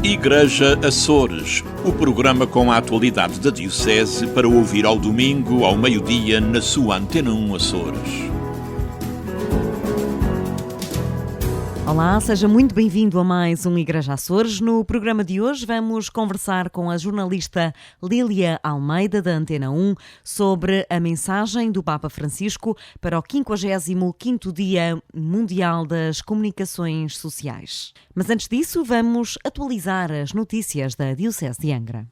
Igreja Açores, o programa com a atualidade da Diocese para ouvir ao domingo, ao meio-dia, na sua Antena 1 Açores. Olá, seja muito bem-vindo a mais um Igreja Açores. No programa de hoje vamos conversar com a jornalista Lília Almeida, da Antena 1, sobre a mensagem do Papa Francisco para o 55º Dia Mundial das Comunicações Sociais. Mas antes disso, vamos atualizar as notícias da Diocese de Angra.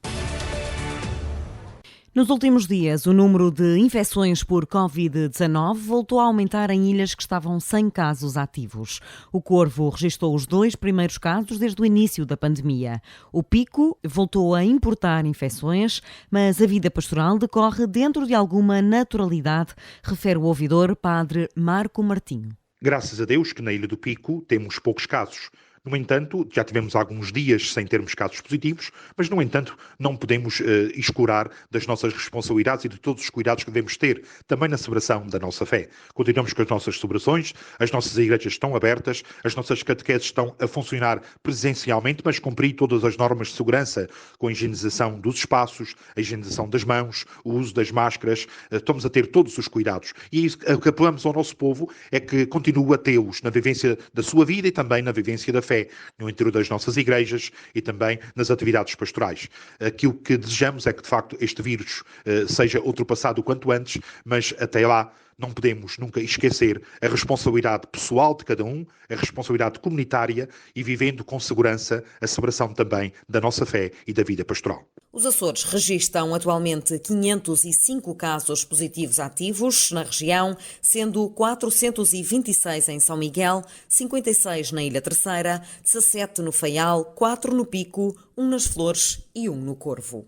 Nos últimos dias, o número de infecções por Covid-19 voltou a aumentar em ilhas que estavam sem casos ativos. O Corvo registrou os 2 primeiros casos desde o início da pandemia. O Pico voltou a importar infecções, mas a vida pastoral decorre dentro de alguma naturalidade, refere o ouvidor Padre Marco Martinho. Graças a Deus que na Ilha do Pico temos poucos casos. No entanto, já tivemos alguns dias sem termos casos positivos, mas, no entanto, não podemos escurar das nossas responsabilidades e de todos os cuidados que devemos ter, também na celebração da nossa fé. Continuamos com as nossas celebrações, as nossas igrejas estão abertas, as nossas catequeses estão a funcionar presencialmente, mas cumprir todas as normas de segurança, com a higienização dos espaços, a higienização das mãos, o uso das máscaras, estamos a ter todos os cuidados. E isso que apelamos ao nosso povo é que continue a tê-los na vivência da sua vida e também na vivência da fé, no interior das nossas igrejas e também nas atividades pastorais. Aquilo que desejamos é que, de facto, este vírus seja ultrapassado o quanto antes, mas até lá não podemos nunca esquecer a responsabilidade pessoal de cada um, a responsabilidade comunitária e vivendo com segurança a celebração também da nossa fé e da vida pastoral. Os Açores registram atualmente 505 casos positivos ativos na região, sendo 426 em São Miguel, 56 na Ilha Terceira, 17 no Faial, 4 no Pico, 1 nas Flores e 1 no Corvo.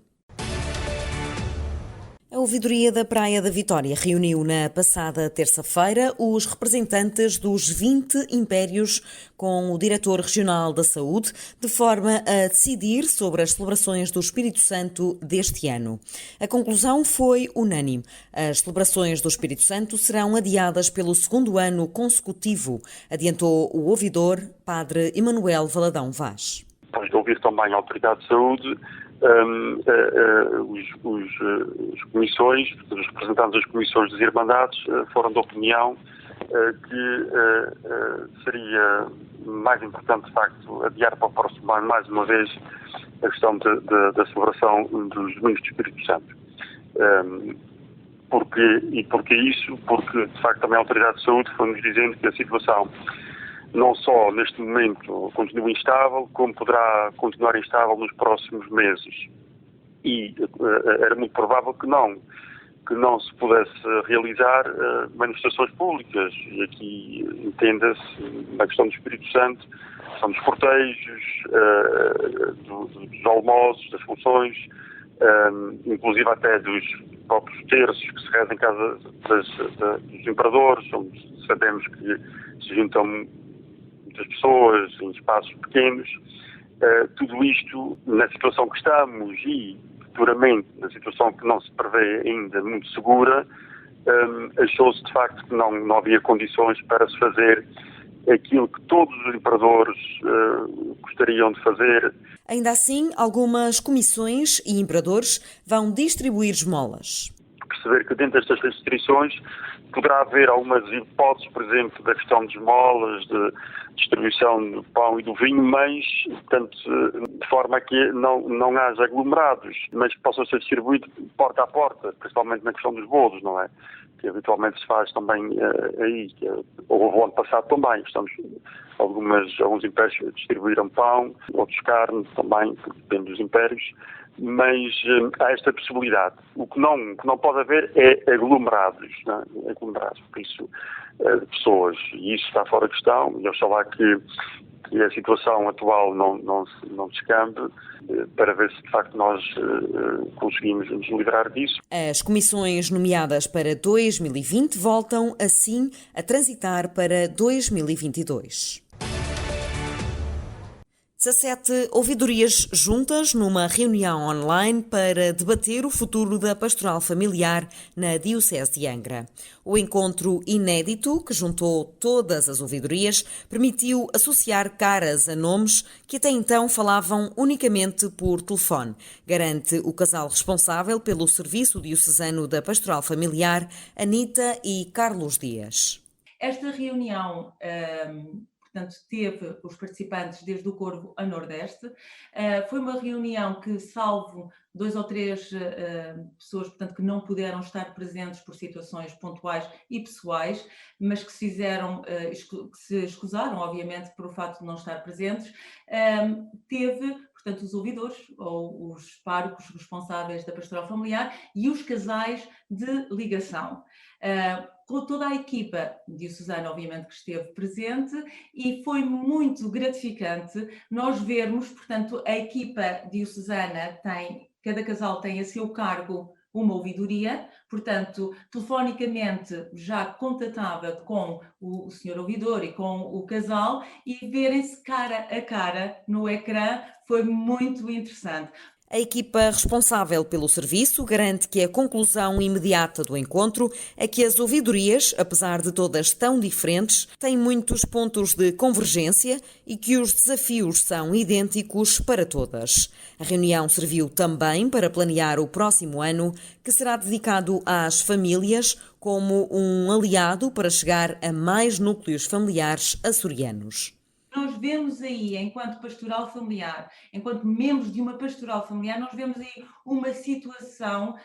A ouvidoria da Praia da Vitória reuniu na passada terça-feira os representantes dos 20 impérios com o diretor regional da Saúde, de forma a decidir sobre as celebrações do Espírito Santo deste ano. A conclusão foi unânime. As celebrações do Espírito Santo serão adiadas pelo 2º ano consecutivo, adiantou o ouvidor, Padre Emanuel Valadão Vaz. Depois de ouvir também a Autoridade de Saúde, as comissões, os representantes das comissões das Irmandades foram da opinião que seria mais importante, de facto, adiar para o próximo ano, mais uma vez, a questão da celebração dos Domingos do Espírito Santo. Porquê isso? Porque, de facto, também a Autoridade de Saúde foi-nos dizendo que a situação não só neste momento continua instável, como poderá continuar instável nos próximos meses. E era muito provável que não se pudesse realizar manifestações públicas. E aqui entenda-se na questão do Espírito Santo, são dos cortejos, dos almoços, das funções, inclusive até dos próprios terços que se rezam em casa dos imperadores. Sabemos que se juntam das pessoas em espaços pequenos, tudo isto na situação que estamos e futuramente na situação que não se prevê ainda muito segura, achou-se de facto que não havia condições para se fazer aquilo que todos os imperadores gostariam de fazer. Ainda assim, algumas comissões e imperadores vão distribuir esmolas. Perceber que dentro destas restrições poderá haver algumas hipóteses, por exemplo, da questão de esmolas, de distribuição do pão e do vinho, mas tanto de forma a que não haja aglomerados, mas que possam ser distribuídos porta a porta, principalmente na questão dos bolos, não é? Que habitualmente se faz também aí, ou o ano passado também, alguns impérios distribuíram pão, outros carne também, depende dos impérios, mas há esta possibilidade. O que não pode haver é aglomerados, não é? Aglomerados, por isso, de pessoas, e isso está fora de questão, e oxalá que a situação atual não descambe, para ver se de facto nós conseguimos nos livrar disso. As comissões nomeadas para 2020 voltam assim a transitar para 2022. 17 ouvidorias juntas numa reunião online para debater o futuro da pastoral familiar na Diocese de Angra. O encontro inédito, que juntou todas as ouvidorias, permitiu associar caras a nomes que até então falavam unicamente por telefone, garante o casal responsável pelo Serviço Diocesano da Pastoral Familiar, Anita e Carlos Dias. Esta reunião portanto, teve os participantes desde o Corvo a Nordeste. Foi uma reunião que, salvo 2 ou 3 pessoas, portanto, que não puderam estar presentes por situações pontuais e pessoais, mas que se escusaram, obviamente, por o facto de não estar presentes, teve, portanto, os ouvidores ou os párocos responsáveis da pastoral familiar e os casais de ligação. Com toda a equipa diocesana, obviamente, que esteve presente, e foi muito gratificante nós vermos, portanto, a equipa diocesana cada casal tem a seu cargo uma ouvidoria, portanto, telefonicamente já contatava com o senhor ouvidor e com o casal, e verem-se cara a cara no ecrã foi muito interessante. A equipa responsável pelo serviço garante que a conclusão imediata do encontro é que as ouvidorias, apesar de todas tão diferentes, têm muitos pontos de convergência e que os desafios são idênticos para todas. A reunião serviu também para planear o próximo ano, que será dedicado às famílias como um aliado para chegar a mais núcleos familiares açorianos. Nós vemos aí, enquanto pastoral familiar, enquanto membros de uma pastoral familiar, nós vemos aí uma situação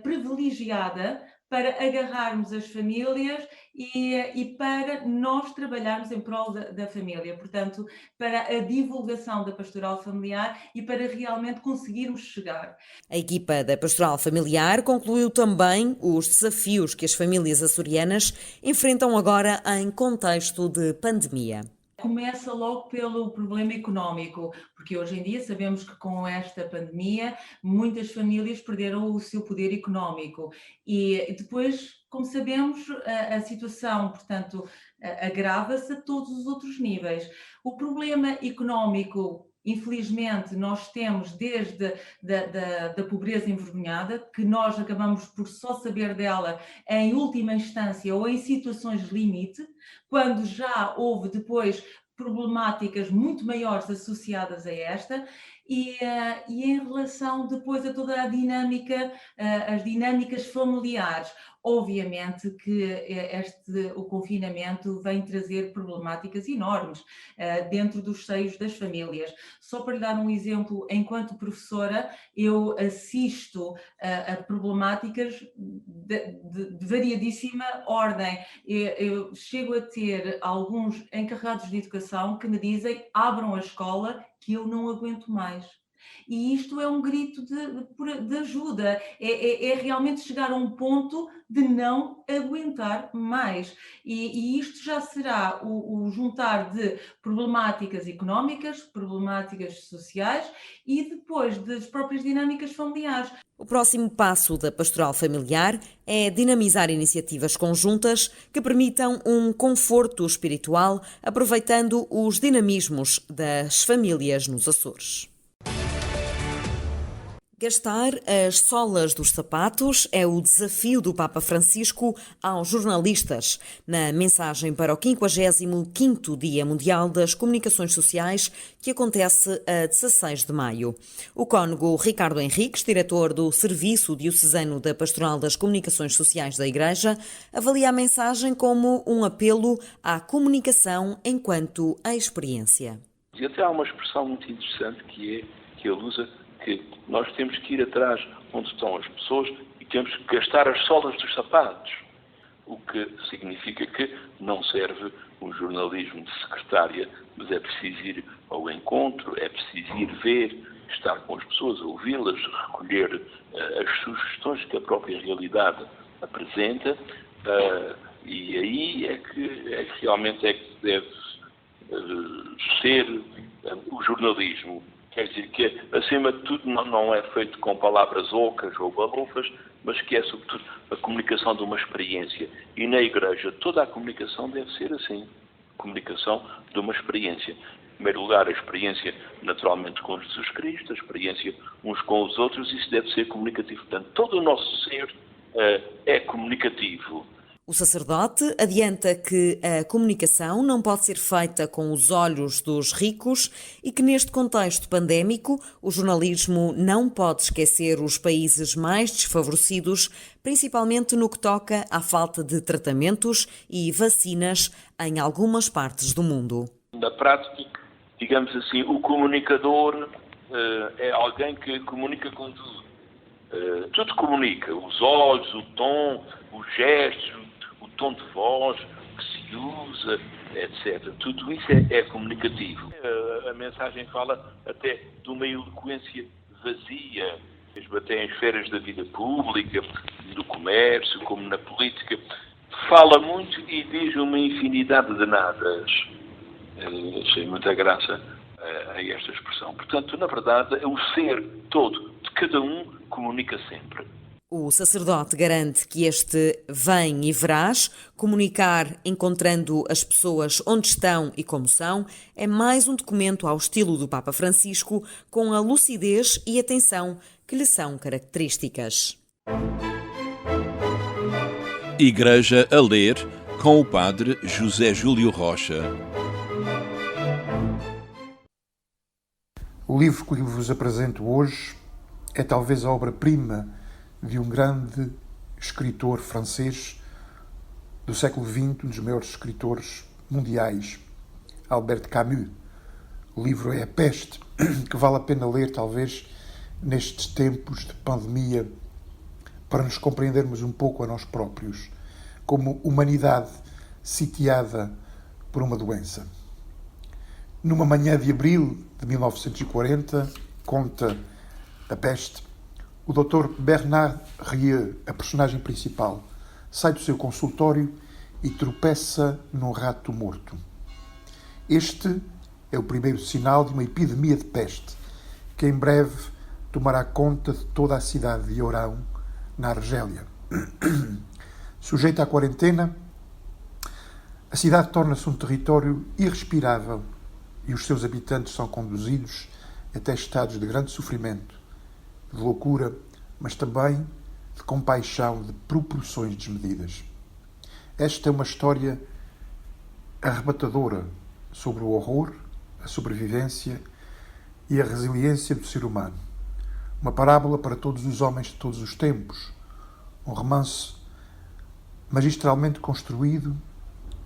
privilegiada para agarrarmos as famílias e para nós trabalharmos em prol da família, portanto, para a divulgação da pastoral familiar e para realmente conseguirmos chegar. A equipa da pastoral familiar concluiu também os desafios que as famílias açorianas enfrentam agora em contexto de pandemia. Começa logo pelo problema económico, porque hoje em dia sabemos que com esta pandemia muitas famílias perderam o seu poder económico e depois, como sabemos, a situação, portanto, agrava-se a todos os outros níveis. O problema económico, infelizmente, nós temos desde da pobreza envergonhada, que nós acabamos por só saber dela em última instância ou em situações limite, quando já houve depois problemáticas muito maiores associadas a esta, e em relação depois a toda a dinâmica, as dinâmicas familiares. Obviamente que o confinamento vem trazer problemáticas enormes dentro dos seios das famílias. Só para lhe dar um exemplo, enquanto professora, eu assisto a problemáticas de variadíssima ordem. Eu chego a ter alguns encarregados de educação que me dizem: abram a escola que eu não aguento mais. E isto é um grito de ajuda, é realmente chegar a um ponto de não aguentar mais. E isto já será o juntar de problemáticas económicas, problemáticas sociais e depois das próprias dinâmicas familiares. O próximo passo da pastoral familiar é dinamizar iniciativas conjuntas que permitam um conforto espiritual, aproveitando os dinamismos das famílias nos Açores. Gastar as solas dos sapatos é o desafio do Papa Francisco aos jornalistas, na mensagem para o 55º Dia Mundial das Comunicações Sociais, que acontece a 16 de maio. O cônego Ricardo Henriques, diretor do Serviço Diocesano da Pastoral das Comunicações Sociais da Igreja, avalia a mensagem como um apelo à comunicação enquanto a experiência. E até há uma expressão muito interessante que ele usa, que nós temos que ir atrás onde estão as pessoas e temos que gastar as solas dos sapatos, o que significa que não serve um jornalismo de secretária, mas é preciso ir ao encontro, é preciso ir ver, estar com as pessoas, ouvi-las, recolher as sugestões que a própria realidade apresenta, e aí é que realmente é que deve ser o jornalismo. Quer dizer que, acima de tudo, não é feito com palavras ocas ou balofas, mas que é, sobretudo, a comunicação de uma experiência. E na Igreja, toda a comunicação deve ser assim. Comunicação de uma experiência. Em primeiro lugar, a experiência naturalmente com Jesus Cristo, a experiência uns com os outros, isso deve ser comunicativo. Portanto, todo o nosso ser é comunicativo. O sacerdote adianta que a comunicação não pode ser feita com os olhos dos ricos e que neste contexto pandémico o jornalismo não pode esquecer os países mais desfavorecidos, principalmente no que toca à falta de tratamentos e vacinas em algumas partes do mundo. Na prática, digamos assim, o comunicador é alguém que comunica com tudo. Tudo comunica, os olhos, o tom, os gestos, o tom de voz que se usa, etc. Tudo isso é comunicativo. A mensagem fala até de uma eloquência vazia, mesmo até em esferas da vida pública, do comércio, como na política. Fala muito e diz uma infinidade de nadas. Achei muita graça a esta expressão. Portanto, na verdade, o ser todo de cada um comunica sempre. O sacerdote garante que este vem e verás, comunicar encontrando as pessoas onde estão e como são, é mais um documento ao estilo do Papa Francisco, com a lucidez e atenção que lhe são características. Igreja a ler com o padre José Júlio Rocha. O livro que vos apresento hoje é talvez a obra-prima de um grande escritor francês do século XX, um dos maiores escritores mundiais, Albert Camus. O livro é A Peste, que vale a pena ler, talvez, nestes tempos de pandemia, para nos compreendermos um pouco a nós próprios, como humanidade sitiada por uma doença. Numa manhã de abril de 1940, conta A Peste, o Dr. Bernard Rieu, a personagem principal, sai do seu consultório e tropeça num rato morto. Este é o primeiro sinal de uma epidemia de peste, que em breve tomará conta de toda a cidade de Oran, na Argélia. Sujeita à quarentena, a cidade torna-se um território irrespirável e os seus habitantes são conduzidos até estados de grande sofrimento, de loucura, mas também de compaixão de proporções desmedidas. Esta é uma história arrebatadora sobre o horror, a sobrevivência e a resiliência do ser humano. Uma parábola para todos os homens de todos os tempos. Um romance magistralmente construído,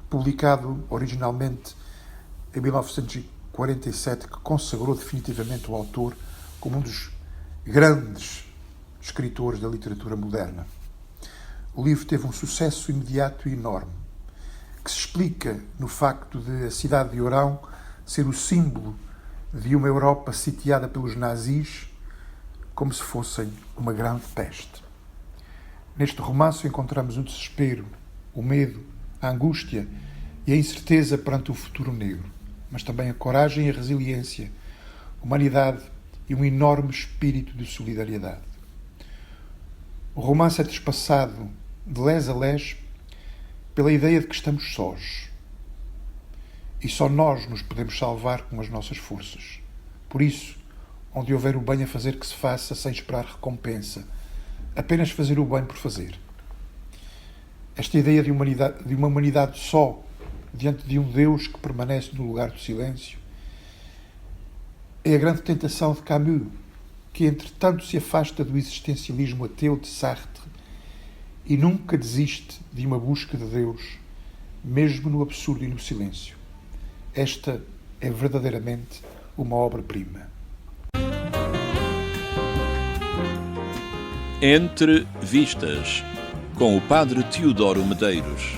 publicado originalmente em 1947, que consagrou definitivamente o autor como um dos grandes escritores da literatura moderna. O livro teve um sucesso imediato e enorme, que se explica no facto de a cidade de Oran ser o símbolo de uma Europa sitiada pelos nazis como se fossem uma grande peste. Neste romance encontramos o desespero, o medo, a angústia e a incerteza perante o futuro negro, mas também a coragem e a resiliência, a humanidade e um enorme espírito de solidariedade. O romance é trespassado de les a les pela ideia de que estamos sós. E só nós nos podemos salvar com as nossas forças. Por isso, onde houver o bem a fazer, que se faça sem esperar recompensa. Apenas fazer o bem por fazer. Esta ideia de uma humanidade só, diante de um Deus que permanece no lugar do silêncio, é a grande tentação de Camus, que entretanto se afasta do existencialismo ateu de Sartre e nunca desiste de uma busca de Deus, mesmo no absurdo e no silêncio. Esta é verdadeiramente uma obra-prima. Entre Vistas, com o padre Teodoro Medeiros.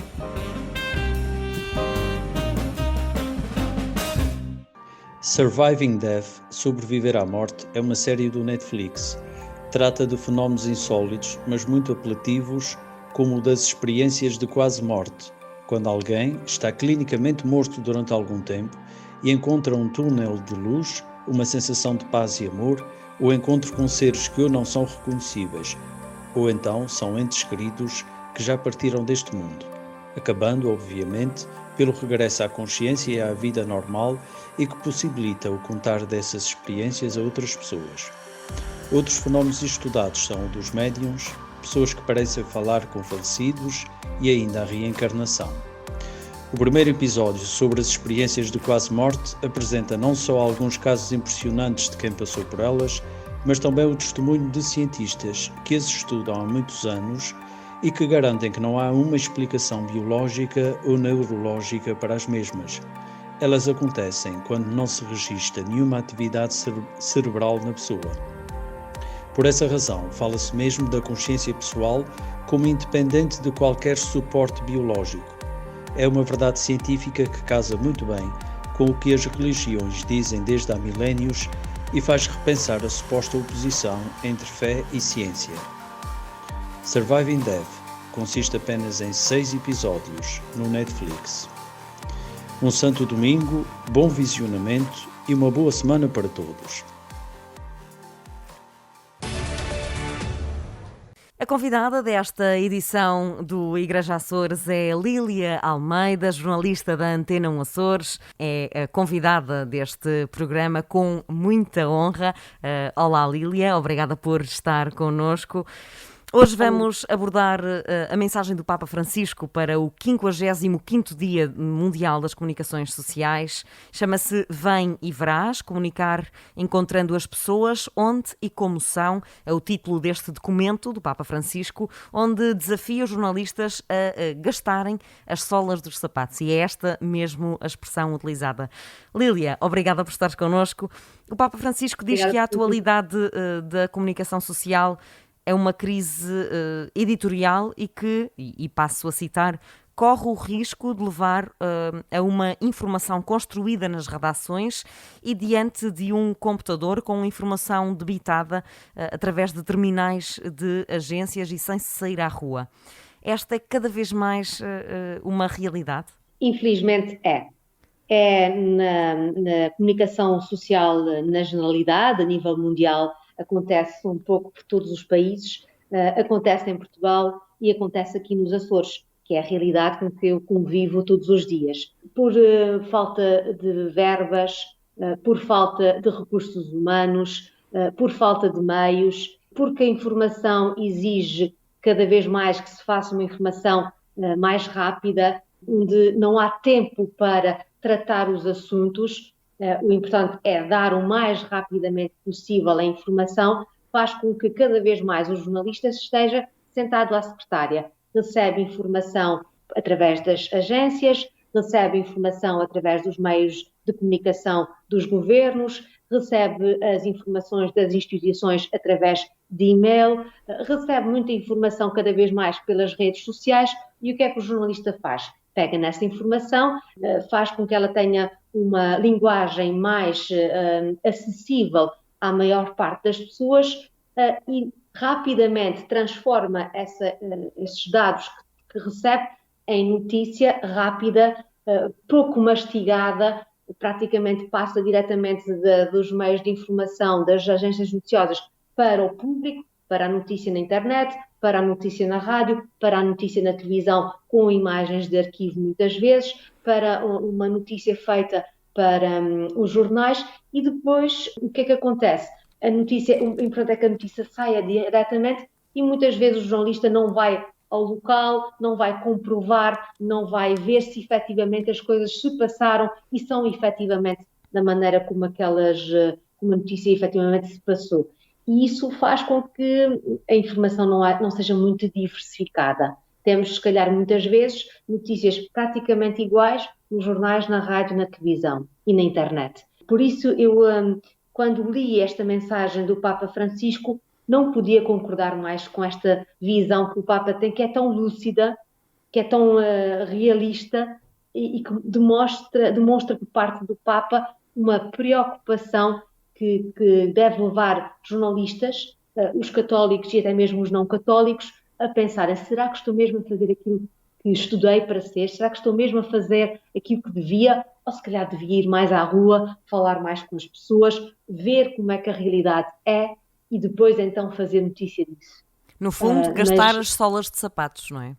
Surviving Death, Sobreviver à Morte, é uma série do Netflix. Trata de fenómenos insólitos, mas muito apelativos, como o das experiências de quase morte, quando alguém está clinicamente morto durante algum tempo e encontra um túnel de luz, uma sensação de paz e amor, ou encontro com seres que ou não são reconhecíveis, ou então são entes queridos que já partiram deste mundo, acabando, obviamente, pelo regresso à consciência e à vida normal e que possibilita o contar dessas experiências a outras pessoas. Outros fenómenos estudados são o dos médiums, pessoas que parecem falar com falecidos e ainda a reencarnação. O primeiro episódio sobre as experiências de quase morte apresenta não só alguns casos impressionantes de quem passou por elas, mas também o testemunho de cientistas que as estudam há muitos anos e que garantem que não há uma explicação biológica ou neurológica para as mesmas. Elas acontecem quando não se registra nenhuma atividade cerebral na pessoa. Por essa razão, fala-se mesmo da consciência pessoal como independente de qualquer suporte biológico. É uma verdade científica que casa muito bem com o que as religiões dizem desde há milénios e faz repensar a suposta oposição entre fé e ciência. Surviving Death consiste apenas em 6 episódios no Netflix. Um santo domingo, bom visionamento e uma boa semana para todos. A convidada desta edição do Igreja Açores é Lília Almeida, jornalista da Antena 1 Açores. É a convidada deste programa com muita honra. Olá, Lília, obrigada por estar connosco. Hoje vamos abordar a mensagem do Papa Francisco para o 55º Dia Mundial das Comunicações Sociais. Chama-se Vem e Verás, comunicar encontrando as pessoas onde e como são. É o título deste documento do Papa Francisco, onde desafia os jornalistas a gastarem as solas dos sapatos. E é esta mesmo a expressão utilizada. Lília, obrigada por estares connosco. O Papa Francisco diz que a atualidade da comunicação social é uma crise editorial e que, e passo a citar, corre o risco de levar a uma informação construída nas redações e diante de um computador com informação debitada através de terminais de agências e sem se sair à rua. Esta é cada vez mais uma realidade? Infelizmente é. É na comunicação social na generalidade, a nível mundial, acontece um pouco por todos os países, acontece em Portugal e acontece aqui nos Açores, que é a realidade com que eu convivo todos os dias. Por falta de verbas, por falta de recursos humanos, por falta de meios, porque a informação exige cada vez mais que se faça uma informação mais rápida, onde não há tempo para tratar os assuntos. O importante é dar o mais rapidamente possível a informação, faz com que cada vez mais o jornalista esteja sentado à secretária. Recebe informação através das agências, recebe informação através dos meios de comunicação dos governos, recebe as informações das instituições através de e-mail, recebe muita informação cada vez mais pelas redes sociais. E o que é que o jornalista faz? Pega nessa informação, faz com que ela tenha uma linguagem mais acessível à maior parte das pessoas e rapidamente transforma esses dados que recebe em notícia rápida, pouco mastigada, praticamente passa diretamente dos meios de informação das agências noticiosas para o público, para a notícia na internet, para a notícia na rádio, para a notícia na televisão com imagens de arquivo muitas vezes, para uma notícia feita para os jornais e depois o que é que acontece? A notícia, o importante é que a notícia saia diretamente e muitas vezes o jornalista não vai ao local, não vai comprovar, não vai ver se efetivamente as coisas se passaram e são efetivamente da maneira como como a notícia efetivamente se passou. E isso faz com que a informação não seja muito diversificada. Temos, se calhar, muitas vezes, notícias praticamente iguais nos jornais, na rádio, na televisão e na internet. Por isso, eu, quando li esta mensagem do Papa Francisco, não podia concordar mais com esta visão que o Papa tem, que é tão lúcida, que é tão realista e que demonstra por parte do Papa uma preocupação que deve levar jornalistas, os católicos e até mesmo os não católicos, a pensarem, será que estou mesmo a fazer aquilo que estudei para ser? Será que estou mesmo a fazer aquilo que devia? Ou se calhar devia ir mais à rua, falar mais com as pessoas, ver como é que a realidade é e depois então fazer notícia disso. No fundo, gastar as solas de sapatos, não é?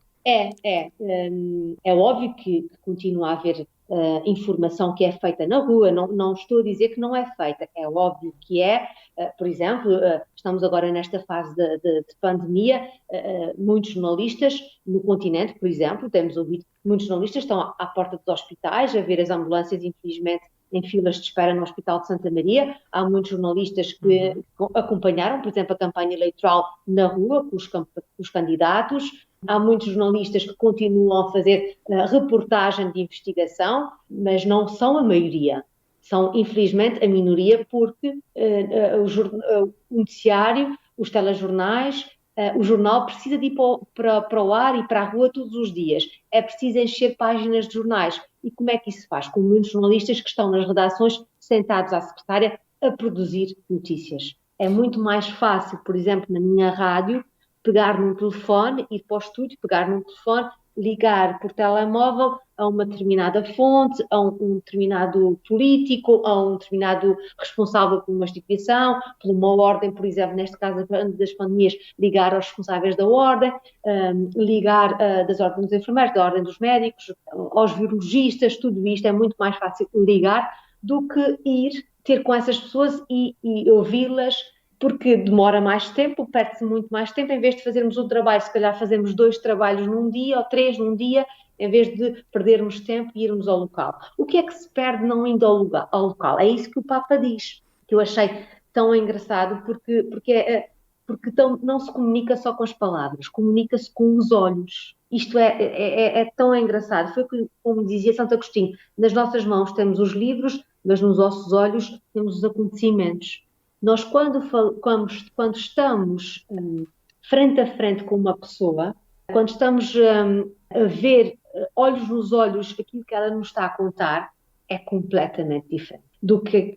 É óbvio que continua a haver informação que é feita na rua, não estou a dizer que não é feita, é óbvio que por exemplo, estamos agora nesta fase de pandemia, muitos jornalistas no continente, por exemplo, temos ouvido que muitos jornalistas estão à porta dos hospitais a ver as ambulâncias, infelizmente, em filas de espera no Hospital de Santa Maria. Há muitos jornalistas que acompanharam, por exemplo, a campanha eleitoral na rua com os candidatos. Há muitos jornalistas que continuam a fazer reportagem de investigação, mas não são a maioria. São, infelizmente, a minoria, porque o noticiário, os telejornais, o jornal precisa de ir para o ar e para a rua todos os dias. É preciso encher páginas de jornais. E como é que isso se faz? Com muitos jornalistas que estão nas redações, sentados à secretária, a produzir notícias. É muito mais fácil, por exemplo, na minha rádio, pegar num telefone, ir para o estúdio, pegar num telefone, ligar por telemóvel a uma determinada fonte, a um determinado político, a um determinado responsável por uma instituição, por uma ordem, por exemplo, neste caso das pandemias, ligar aos responsáveis da ordem, ligar das ordens dos enfermeiros, da ordem dos médicos, aos virologistas. Tudo isto é muito mais fácil ligar do que ir ter com essas pessoas e ouvi-las, porque demora mais tempo, perde-se muito mais tempo. Em vez de fazermos um trabalho, se calhar fazemos 2 trabalhos num dia ou 3 num dia, em vez de perdermos tempo e irmos ao local. O que é que se perde não indo ao local? É isso que o Papa diz, que eu achei tão engraçado, porque não se comunica só com as palavras, comunica-se com os olhos. Isto é tão engraçado. Foi como dizia Santo Agostinho, nas nossas mãos temos os livros, mas nos nossos olhos temos os acontecimentos. Nós, quando estamos frente a frente com uma pessoa, quando estamos a ver olhos nos olhos aquilo que ela nos está a contar, é completamente diferente do que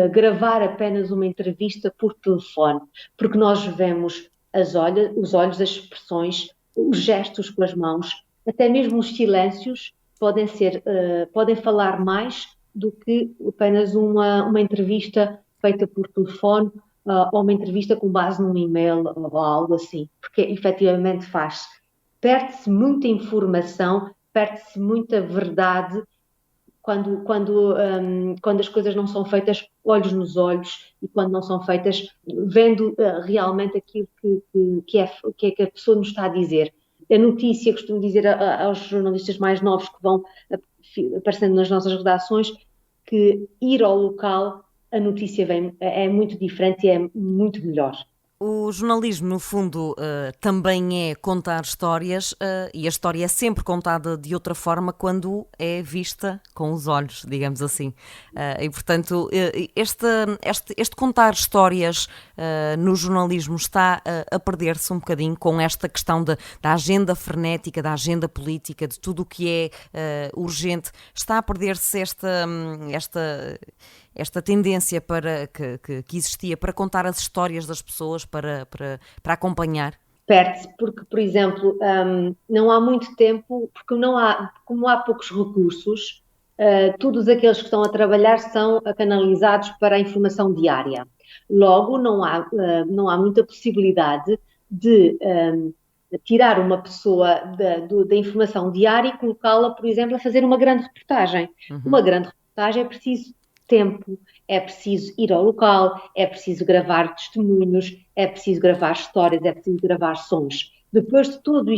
gravar apenas uma entrevista por telefone, porque nós vemos os olhos, as expressões, os gestos com as mãos, até mesmo os silêncios podem falar mais do que apenas uma entrevista feita por telefone ou uma entrevista com base num e-mail ou algo assim, porque efetivamente perde-se muita informação, perde-se muita verdade quando as coisas não são feitas olhos nos olhos e quando não são feitas vendo realmente aquilo que a pessoa nos está a dizer. A notícia, costumo dizer aos jornalistas mais novos que vão aparecendo nas nossas redações, que ir ao local, a notícia é muito diferente e é muito melhor. O jornalismo, no fundo, também é contar histórias e a história é sempre contada de outra forma quando é vista com os olhos, digamos assim. E, portanto, este contar histórias no jornalismo está a perder-se um bocadinho com esta questão da agenda frenética, da agenda política, de tudo o que é urgente. Está a perder-se esta tendência que existia para contar as histórias das pessoas, para acompanhar? Perde-se porque, por exemplo, não há muito tempo, porque como há poucos recursos, todos aqueles que estão a trabalhar são canalizados para a informação diária. Logo, não há muita possibilidade de tirar uma pessoa da informação diária e colocá-la, por exemplo, a fazer uma grande reportagem. Uma grande reportagem é preciso tempo, é preciso ir ao local, é preciso gravar testemunhos, é preciso gravar histórias, é preciso gravar sons. Depois de todo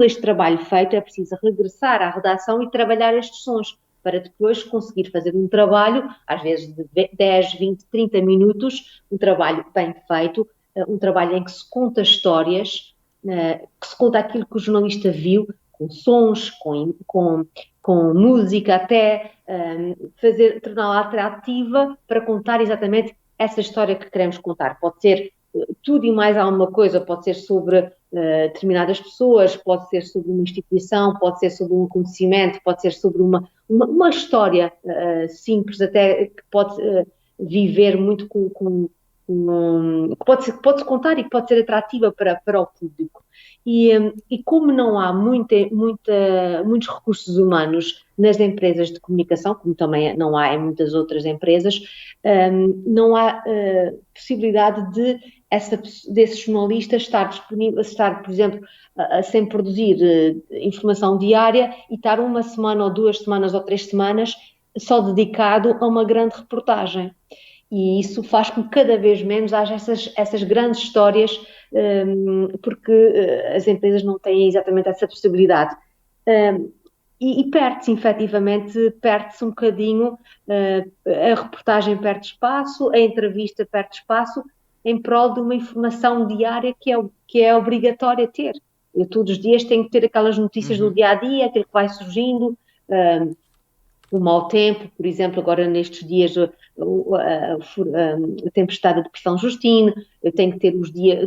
este trabalho feito, é preciso regressar à redação e trabalhar estes sons, para depois conseguir fazer um trabalho, às vezes de 10, 20, 30 minutos, um trabalho bem feito, um trabalho em que se conta histórias, que se conta aquilo que o jornalista viu, com sons, com música, até torná-la atrativa para contar exatamente essa história que queremos contar. Pode ser tudo e mais alguma coisa, pode ser sobre determinadas pessoas, pode ser sobre uma instituição, pode ser sobre um acontecimento, pode ser sobre uma história simples, até que pode viver muito com que pode-se contar e que pode ser atrativa para o público. E como não há muitos recursos humanos nas empresas de comunicação, como também não há em muitas outras empresas, não há possibilidade desses jornalistas estar, por exemplo, sem produzir informação diária e estar uma semana ou 2 semanas ou 3 semanas só dedicado a uma grande reportagem. E isso faz com que cada vez menos haja essas grandes histórias, porque as empresas não têm exatamente essa possibilidade. E perde-se, efetivamente, perde-se um bocadinho, a reportagem perde espaço, a entrevista perde espaço, em prol de uma informação diária que é obrigatória ter. Eu todos os dias tenho que ter aquelas notícias do dia-a-dia, aquilo que vai surgindo, o mau tempo, por exemplo, agora nestes dias a tempestade de São Justino, eu tenho que ter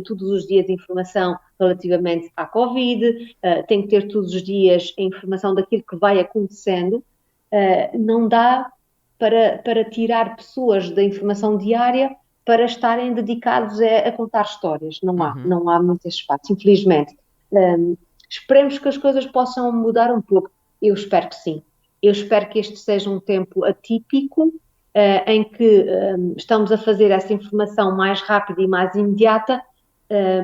todos os dias informação relativamente à Covid, tenho que ter todos os dias a informação daquilo que vai acontecendo. Não dá para tirar pessoas da informação diária para estarem dedicados a contar histórias. Não há muito esse espaço, infelizmente. Esperemos que as coisas possam mudar um pouco. Eu espero que sim. Eu espero que este seja um tempo atípico, em que estamos a fazer essa informação mais rápida e mais imediata,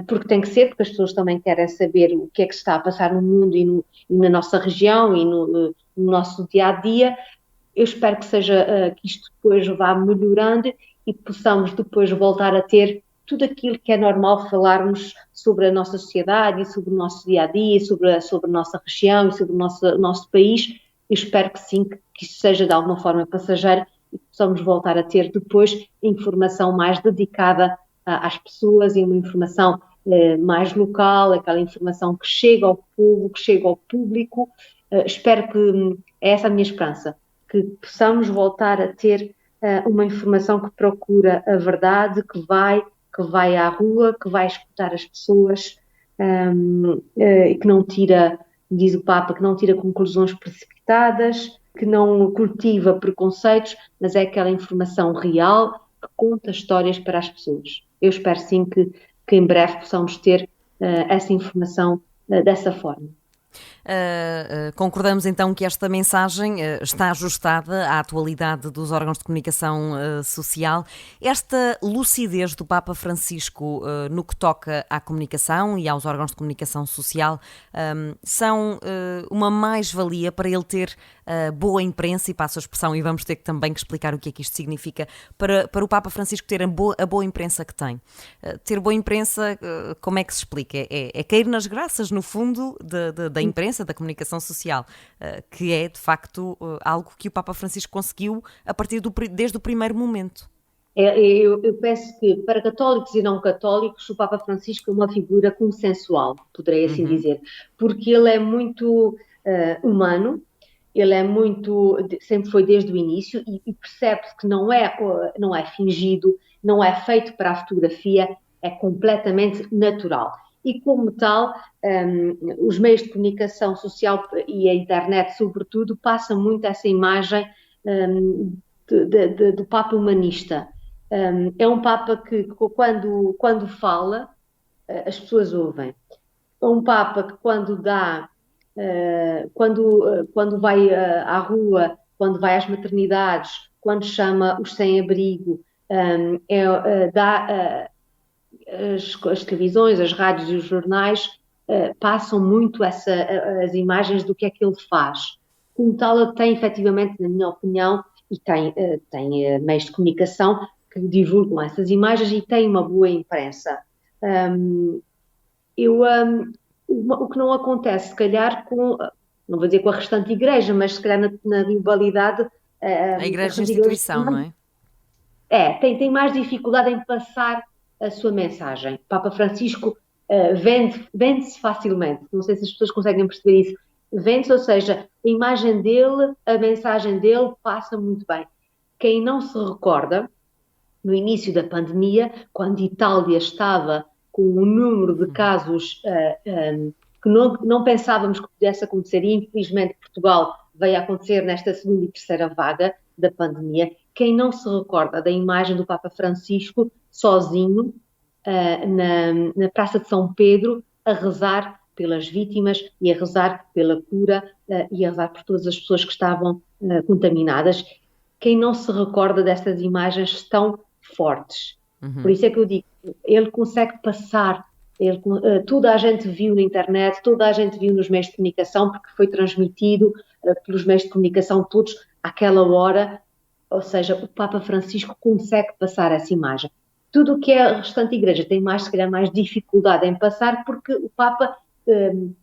porque tem que ser, porque as pessoas também querem saber o que é que está a passar no mundo e na nossa região e no nosso dia-a-dia. Eu espero que isto depois vá melhorando e possamos depois voltar a ter tudo aquilo que é normal falarmos sobre a nossa sociedade e sobre o nosso dia-a-dia, sobre a nossa região e sobre o nosso país. Eu espero que sim, que isso seja de alguma forma passageiro e que possamos voltar a ter depois informação mais dedicada às pessoas e uma informação mais local, aquela informação que chega ao povo, que chega ao público. Espero que é essa a minha esperança, que possamos voltar a ter uma informação que procura a verdade, que vai à rua, que vai escutar as pessoas e que não tira, diz o Papa, que não tira conclusões precipitadas, que não cultiva preconceitos, mas é aquela informação real que conta histórias para as pessoas. Eu espero sim que em breve possamos ter essa informação dessa forma. Concordamos então que esta mensagem está ajustada à atualidade dos órgãos de comunicação social. Esta lucidez do Papa Francisco no que toca à comunicação e aos órgãos de comunicação social são uma mais-valia para ele ter boa imprensa, e passo a expressão, e vamos ter também que explicar o que é que isto significa, para o Papa Francisco ter a boa imprensa que tem. Ter boa imprensa, como é que se explica? É cair nas graças, no fundo, da imprensa, da comunicação social, que é, de facto, algo que o Papa Francisco conseguiu desde o primeiro momento. Eu penso que, para católicos e não católicos, o Papa Francisco é uma figura consensual, poderei assim dizer, porque ele é muito humano, ele é sempre foi desde o início e percebe-se que não é fingido, não é feito para a fotografia, é completamente natural. E como tal, os meios de comunicação social e a internet, sobretudo, passam muito essa imagem do Papa humanista. É um Papa que, quando fala, as pessoas ouvem. É um Papa que, quando vai à rua, quando vai às maternidades, quando chama os sem-abrigo, as televisões, as rádios e os jornais passam muito as imagens do que é que ele faz. Como tal, ele tem, efetivamente, na minha opinião, e tem meios de comunicação que divulgam essas imagens e tem uma boa imprensa. O que não acontece, se calhar, não vou dizer com a restante igreja, mas se calhar na globalidade... a igreja instituição, não é? Tem mais dificuldade em passar a sua mensagem. O Papa Francisco vende-se facilmente. Não sei se as pessoas conseguem perceber isso. Vende-se, ou seja, a imagem dele, a mensagem dele passa muito bem. Quem não se recorda, no início da pandemia, quando Itália estava com um número de casos que não pensávamos que pudesse acontecer, e infelizmente Portugal veio a acontecer nesta segunda e terceira vaga da pandemia, quem não se recorda da imagem do Papa Francisco sozinho na Praça de São Pedro a rezar pelas vítimas e a rezar pela cura e a rezar por todas as pessoas que estavam contaminadas. Quem não se recorda destas imagens tão fortes? Por isso é que eu digo, ele consegue passar, toda a gente viu na internet, toda a gente viu nos meios de comunicação, porque foi transmitido pelos meios de comunicação todos àquela hora, ou seja, o Papa Francisco consegue passar essa imagem. Tudo o que é a restante igreja tem mais, se calhar, mais dificuldade em passar, porque o Papa, como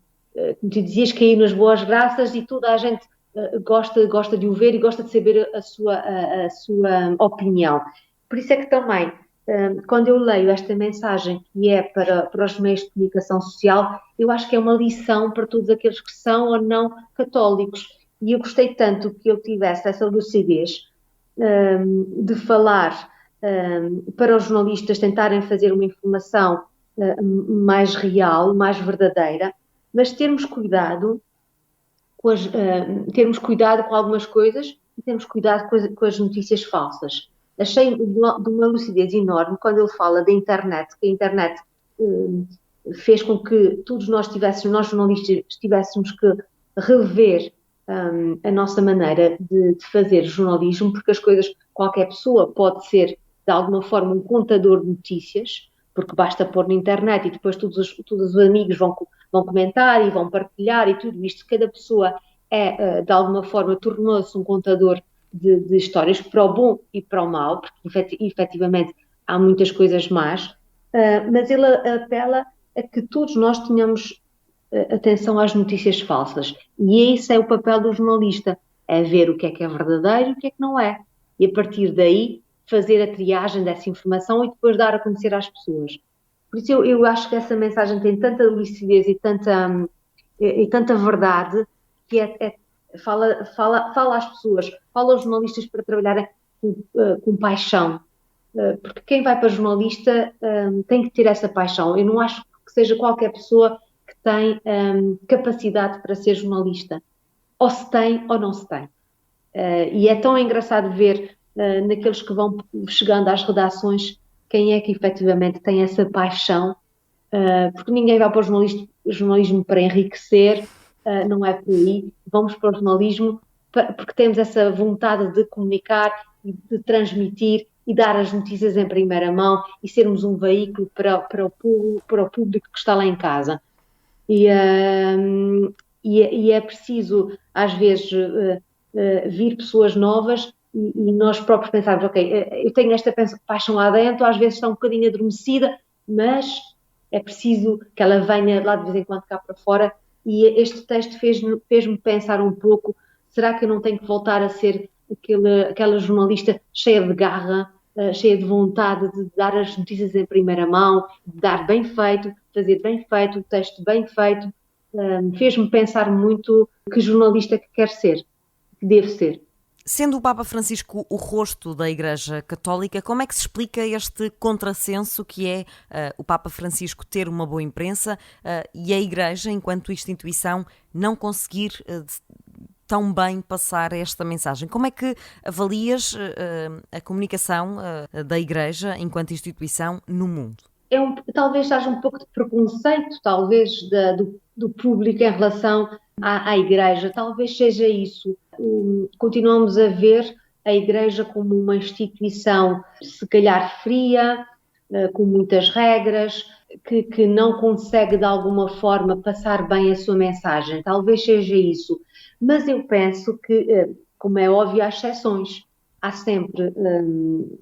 tu dizias, caiu nas boas graças e toda a gente gosta de o ver e gosta de saber a sua opinião. Por isso é que também, quando eu leio esta mensagem que é para os meios de comunicação social, eu acho que é uma lição para todos aqueles que são ou não católicos. E eu gostei tanto que ele tivesse essa lucidez de falar para os jornalistas tentarem fazer uma informação mais real, mais verdadeira, mas termos cuidado com algumas coisas e termos cuidado com as notícias falsas. Achei de uma lucidez enorme quando ele fala da internet, que a internet fez com que todos nós jornalistas, tivéssemos que rever a nossa maneira de fazer jornalismo, porque as coisas, qualquer pessoa pode ser, de alguma forma, um contador de notícias, porque basta pôr na internet e depois todos os amigos vão comentar e vão partilhar e tudo isto. Cada pessoa de alguma forma, tornou-se um contador de histórias para o bom e para o mau, porque efetivamente há muitas coisas más, mas ele apela a que todos nós tenhamos atenção às notícias falsas. E esse é o papel do jornalista, é ver o que é verdadeiro e o que não é. E a partir daí fazer a triagem dessa informação e depois dar a conhecer às pessoas. Por isso eu acho que essa mensagem tem tanta lucidez e tanta verdade que fala às pessoas, fala aos jornalistas para trabalharem com paixão. Porque quem vai para jornalista tem que ter essa paixão. Eu não acho que seja qualquer pessoa que tem capacidade para ser jornalista. Ou se tem ou não se tem. E é tão engraçado ver naqueles que vão chegando às redações quem é que efetivamente tem essa paixão, porque ninguém vai para o jornalismo para enriquecer, não é por aí. Vamos para o jornalismo porque temos essa vontade de comunicar e de transmitir e dar as notícias em primeira mão e sermos um veículo para o público que está lá em casa. E é preciso, às vezes, vir pessoas novas e nós próprios pensarmos, ok, eu tenho esta paixão lá dentro, às vezes está um bocadinho adormecida, mas é preciso que ela venha lá de vez em quando cá para fora. E este texto fez-me pensar um pouco, será que eu não tenho que voltar a ser aquela jornalista cheia de garra, cheia de vontade de dar as notícias em primeira mão, de dar bem feito, fazer bem feito, o texto bem feito. Fez-me pensar muito que jornalista que quer ser, que deve ser. Sendo o Papa Francisco o rosto da Igreja Católica, como é que se explica este contrassenso que é o Papa Francisco ter uma boa imprensa e a Igreja, enquanto instituição, não conseguir tão bem passar esta mensagem? Como é que avalias a comunicação da Igreja enquanto instituição no mundo? Talvez haja um pouco de preconceito, talvez, do público em relação à Igreja. Talvez seja isso. Continuamos a ver a Igreja como uma instituição, se calhar fria, com muitas regras, que não consegue de alguma forma passar bem a sua mensagem. Talvez seja isso. Mas eu penso que, como é óbvio, há exceções. Há sempre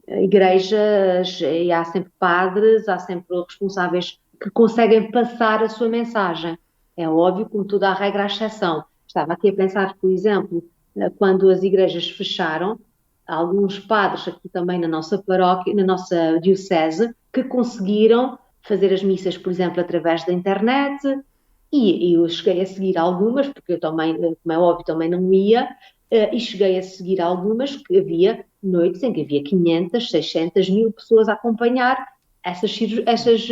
igrejas, e há sempre padres, há sempre responsáveis que conseguem passar a sua mensagem. É óbvio, como toda a regra, há exceção. Estava aqui a pensar, por exemplo, quando as igrejas fecharam, há alguns padres aqui também na nossa paróquia, na nossa diocese, que conseguiram fazer as missas, por exemplo, através da internet, e eu cheguei a seguir algumas, porque eu também, como é óbvio, também não ia, e cheguei a seguir algumas que havia noites em que havia 500, 600, 1000 pessoas a acompanhar essas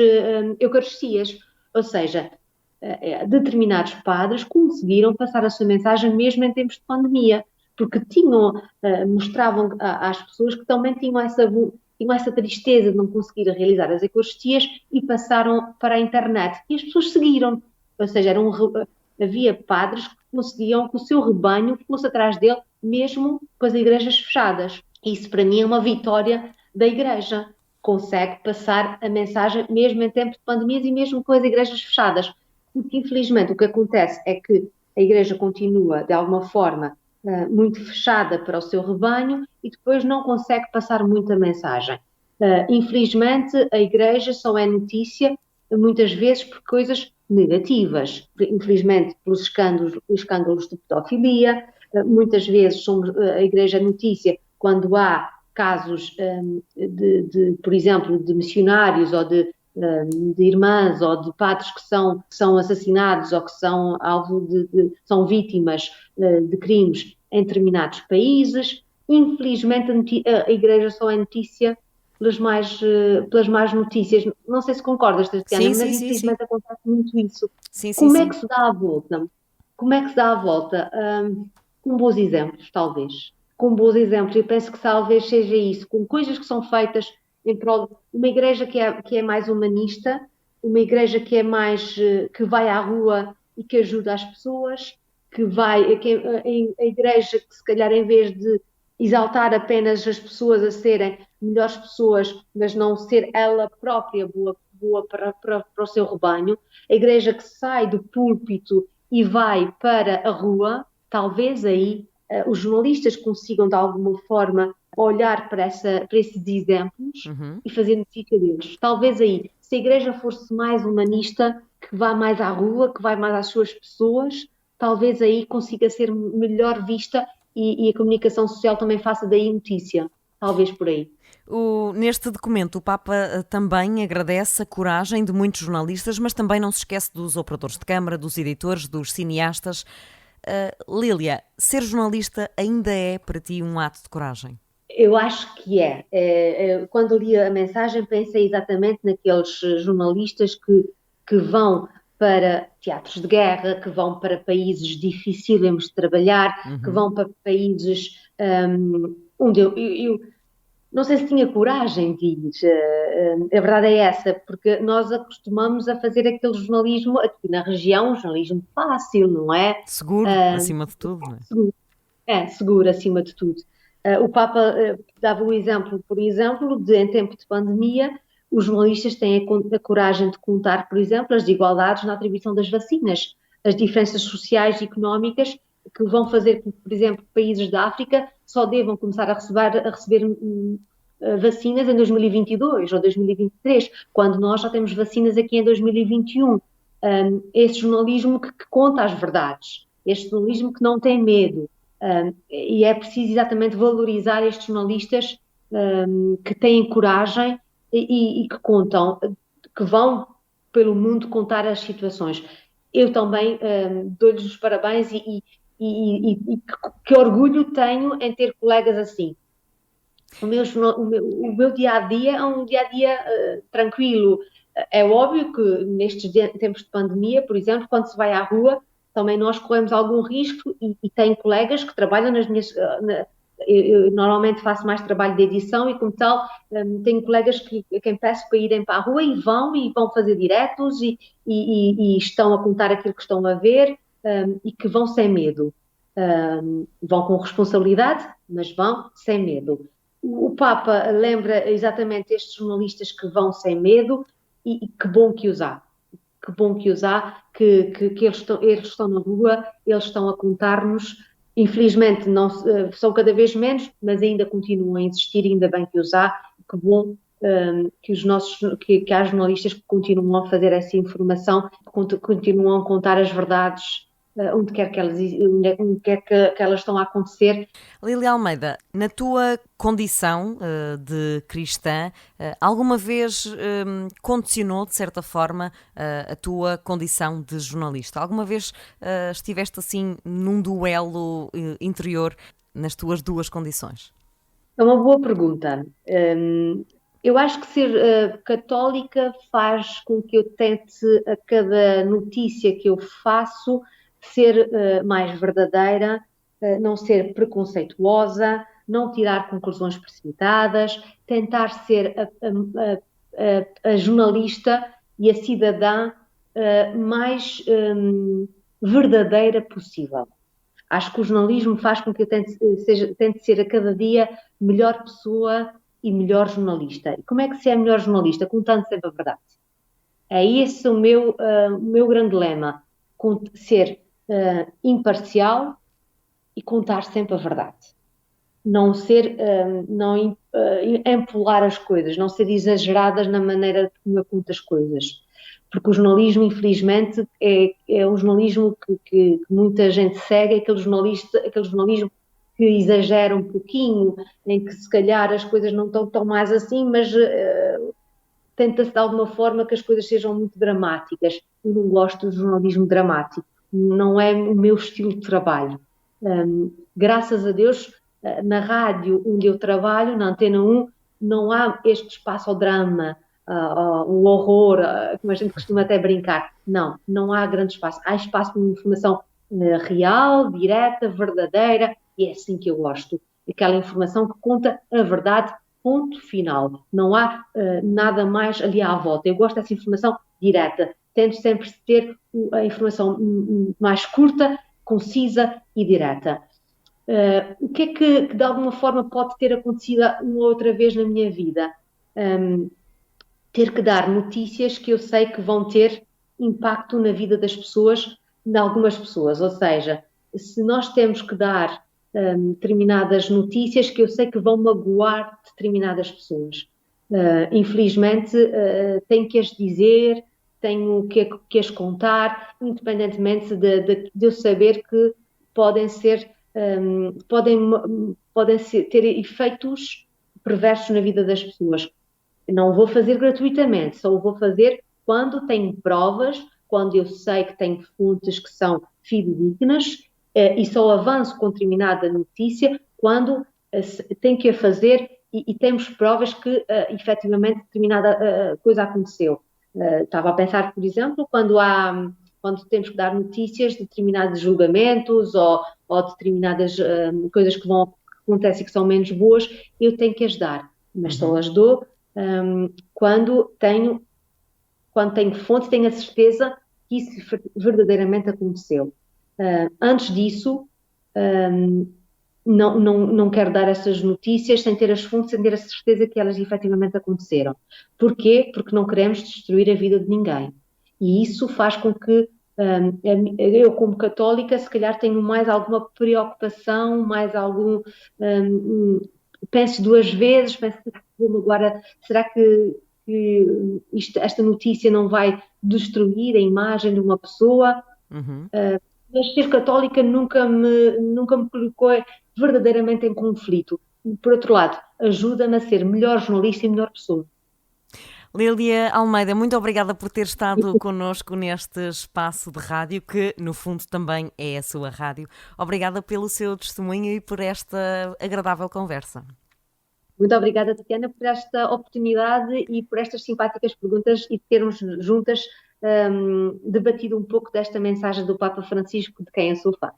eucaristias. Ou seja, determinados padres conseguiram passar a sua mensagem mesmo em tempos de pandemia, porque mostravam às pessoas que também tinham tinham essa tristeza de não conseguir realizar as Eucaristias e passaram para a internet. E as pessoas seguiram, ou seja, havia padres que conseguiam que o seu rebanho fosse atrás dele, mesmo com as igrejas fechadas. Isso para mim é uma vitória da Igreja. Consegue passar a mensagem mesmo em tempo de pandemias e mesmo com as igrejas fechadas. Porque, infelizmente, o que acontece é que a Igreja continua, de alguma forma, muito fechada para o seu rebanho e depois não consegue passar muita mensagem. Infelizmente, a Igreja só é notícia, muitas vezes, por coisas negativas. Infelizmente, pelos escândalos de pedofilia. Muitas vezes a Igreja é notícia quando há casos, por exemplo, de missionários ou de irmãs ou de padres que são assassinados ou que são são vítimas de crimes em determinados países. Infelizmente, a Igreja só é notícia pelas más notícias. Não sei se concordas, Tatiana, mas infelizmente acontece muito isso. Como é que se dá a volta? Como é que se dá a volta? Com bons exemplos, talvez. Com bons exemplos, eu penso que talvez seja isso, com coisas que são feitas em prol de uma igreja que é mais humanista, uma igreja que é mais, que vai à rua e que ajuda as pessoas, a igreja que se calhar em vez de exaltar apenas as pessoas a serem melhores pessoas, mas não ser ela própria boa para o seu rebanho, a igreja que sai do púlpito e vai para a rua, talvez aí os jornalistas consigam de alguma forma olhar para esses exemplos e fazer notícia deles. Talvez aí, se a igreja fosse mais humanista, que vá mais à rua, que vai mais às suas pessoas, talvez aí consiga ser melhor vista e a comunicação social também faça daí notícia. Talvez por aí. Neste documento, o Papa também agradece a coragem de muitos jornalistas, mas também não se esquece dos operadores de câmara, dos editores, dos cineastas. Lília, ser jornalista ainda é para ti um ato de coragem? Eu acho que é. Quando li a mensagem pensei exatamente naqueles jornalistas que vão para teatros de guerra, que vão para países dificílimos de trabalhar, que vão para países onde eu não sei se tinha coragem de ir. A verdade é essa, porque nós acostumamos a fazer aquele jornalismo aqui na região, um jornalismo fácil, não é? Seguro, acima de tudo, não é? Seguro, seguro acima de tudo. O Papa dava o exemplo, por exemplo, de em tempo de pandemia, os jornalistas têm a coragem de contar, por exemplo, as desigualdades na atribuição das vacinas, as diferenças sociais e económicas que vão fazer com que, por exemplo, países da África só devam começar a receber vacinas em 2022 ou 2023, quando nós já temos vacinas aqui em 2021. Esse jornalismo que conta as verdades, este jornalismo que não tem medo. E é preciso exatamente valorizar estes jornalistas que têm coragem e que contam, que vão pelo mundo contar as situações. Eu também dou-lhes os parabéns e que orgulho tenho em ter colegas assim. O meu dia-a-dia é um dia-a-dia tranquilo. É óbvio que nestes tempos de pandemia, por exemplo, quando se vai à rua, também nós corremos algum risco e tenho colegas que trabalham nas minhas... Eu normalmente faço mais trabalho de edição e, como tal, tenho colegas a quem peço para irem para a rua e vão fazer diretos e estão a contar aquilo que estão a ver e que vão sem medo. Vão com responsabilidade, mas vão sem medo. O Papa lembra exatamente estes jornalistas que vão sem medo e que bom que os há. Que bom que os há, que eles estão na rua, eles estão a contar-nos. Infelizmente não, são cada vez menos, mas ainda continuam a existir, ainda bem que os há. Que bom que há jornalistas que continuam a fazer essa informação, continuam a contar as verdades onde quer que elas estão a acontecer. Lília Almeida, na tua condição de cristã, alguma vez condicionou, de certa forma, a tua condição de jornalista? Alguma vez estiveste assim num duelo interior nas tuas duas condições? É uma boa pergunta. Eu acho que ser católica faz com que eu tente, a cada notícia que eu faço, ser mais verdadeira, não ser preconceituosa, não tirar conclusões precipitadas, tentar ser a jornalista e a cidadã mais verdadeira possível. Acho que o jornalismo faz com que eu tente ser a cada dia melhor pessoa e melhor jornalista. E como é que se é melhor jornalista? Contando sempre a verdade. É esse o meu grande lema, ser imparcial e contar sempre a verdade. Não ser, não empolar as coisas, não ser exageradas na maneira como eu conto as coisas. Porque o jornalismo, infelizmente, é um jornalismo que muita gente segue, aquele jornalismo que exagera um pouquinho, em que se calhar as coisas não estão tão mais assim, mas tenta-se de alguma forma que as coisas sejam muito dramáticas. Eu não gosto do jornalismo dramático, não é o meu estilo de trabalho. Graças a Deus, na rádio onde eu trabalho, na Antena 1, não há este espaço ao drama, o horror, como a gente costuma até brincar. Não há grande espaço. Há espaço para uma informação real, direta, verdadeira, e é assim que eu gosto. Aquela informação que conta a verdade, ponto final. Não há nada mais ali à volta. Eu gosto dessa informação direta. Tento sempre ter a informação mais curta, concisa e direta. O que é que de alguma forma pode ter acontecido uma outra vez na minha vida? Ter que dar notícias que eu sei que vão ter impacto na vida das pessoas, de algumas pessoas. Ou seja, se nós temos que dar determinadas notícias que eu sei que vão magoar determinadas pessoas. Infelizmente, tenho que as dizer, tenho que as contar, independentemente de eu saber que podem ter efeitos perversos na vida das pessoas. Não vou fazer gratuitamente, só o vou fazer quando tenho provas, quando eu sei que tenho fontes que são fidedignas, e só avanço com determinada notícia quando tenho que a fazer e temos provas que efetivamente determinada coisa aconteceu. Estava a pensar, por exemplo, quando temos que dar notícias de determinados julgamentos ou determinadas coisas que acontecem e que são menos boas, eu tenho que as dar, mas só as dou quando tenho fonte, tenho a certeza que isso verdadeiramente aconteceu. Antes disso, não quero dar essas notícias sem ter as fontes, sem ter a certeza que elas efetivamente aconteceram. Porquê? Porque não queremos destruir a vida de ninguém. E isso faz com que eu, como católica, se calhar tenho mais alguma preocupação, mais algum... penso duas vezes, agora, será que esta notícia não vai destruir a imagem de uma pessoa? Mas ser católica nunca me colocou verdadeiramente em conflito. Por outro lado, ajuda-me a ser melhor jornalista e melhor pessoa. Lília Almeida, muito obrigada por ter estado connosco neste espaço de rádio, que no fundo também é a sua rádio. Obrigada pelo seu testemunho e por esta agradável conversa. Muito obrigada, Tatiana, por esta oportunidade e por estas simpáticas perguntas e de termos juntas debatido um pouco desta mensagem do Papa Francisco, de quem eu sou fã.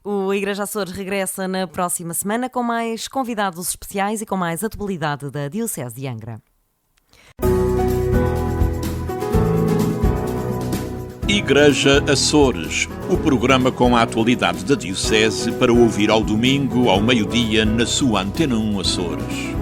O Igreja Açores regressa na próxima semana com mais convidados especiais e com mais atualidade da Diocese de Angra. Igreja Açores, o programa com a atualidade da Diocese para ouvir ao domingo, ao meio-dia, na sua Antena 1 Açores.